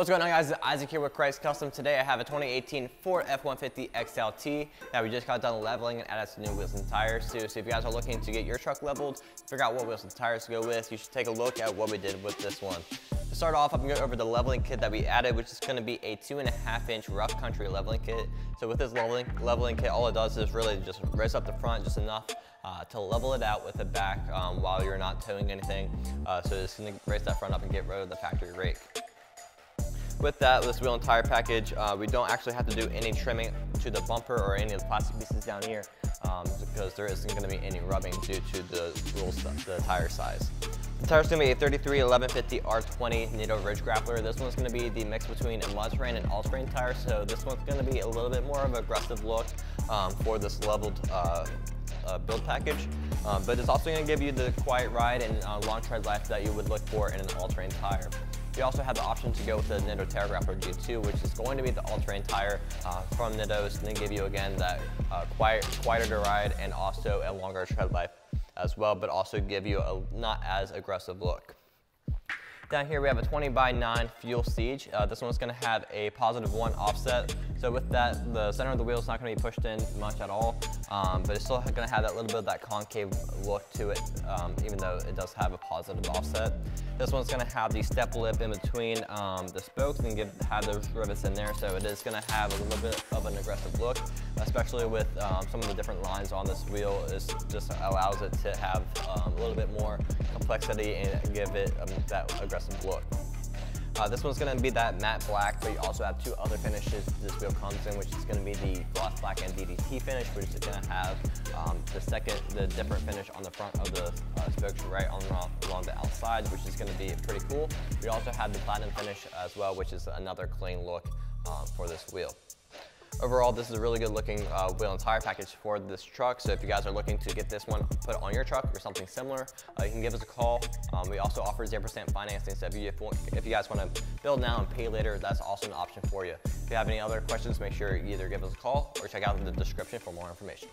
What's going on, guys? It's Isaac here with Krietz Custom. Today I have a 2018 Ford F-150 XLT that we just got done leveling and added some new wheels and tires to. So if you guys are looking to get your truck leveled, figure out what wheels and tires to go with, you should take a look at what we did with this one. To start off, I'm going to go over the leveling kit that we added, which is going to be a 2.5-inch rough country leveling kit. So with this leveling kit, all it does is really just raise up the front just enough to level it out with the back while you're not towing anything. So it's going to raise that front up and get rid of the factory rake. With that, this wheel and tire package, we don't actually have to do any trimming to the bumper or any of the plastic pieces down here because there isn't going to be any rubbing due to the tire size. The tire is going to be a 33 1150 R20 Nitto Terra Grappler. This one's going to be the mix between a mud terrain and all terrain tire, so this one's going to be a little bit more of an aggressive look for this leveled build package, but it's also going to give you the quiet ride and long tread life that you would look for in an all-terrain tire. We also have the option to go with the Nitto Terra Grappler G2, which is going to be the all-terrain tire from Nitto's, and then give you again that quieter to ride and also a longer tread life as well, but also give you a not as aggressive look. Down here we have a 20x9 fuel siege. This one's going to have a +1 offset. So with that, the center of the wheel is not going to be pushed in much at all, but it's still going to have that little bit of that concave look to it, even though it does have a positive offset. This one's going to have the step lip in between the spokes and have those rivets in there, so it is going to have a little bit of an aggressive look, especially with some of the different lines on this wheel. It just allows it to have a little bit more complexity and give it that aggressive look. This one's going to be that matte black, but you also have two other finishes this wheel comes in, which is going to be the gloss black and DDT finish, which is going to have the different finish on the front of the spokes right along the outside, which is going to be pretty cool. We also have the platinum finish as well, which is another clean look for this wheel. Overall, this is a really good looking wheel and tire package for this truck. So if you guys are looking to get this one put on your truck or something similar, you can give us a call. We also offer 0% financing. So if you guys want to build now and pay later, that's also an option for you. If you have any other questions, make sure you either give us a call or check out the description for more information.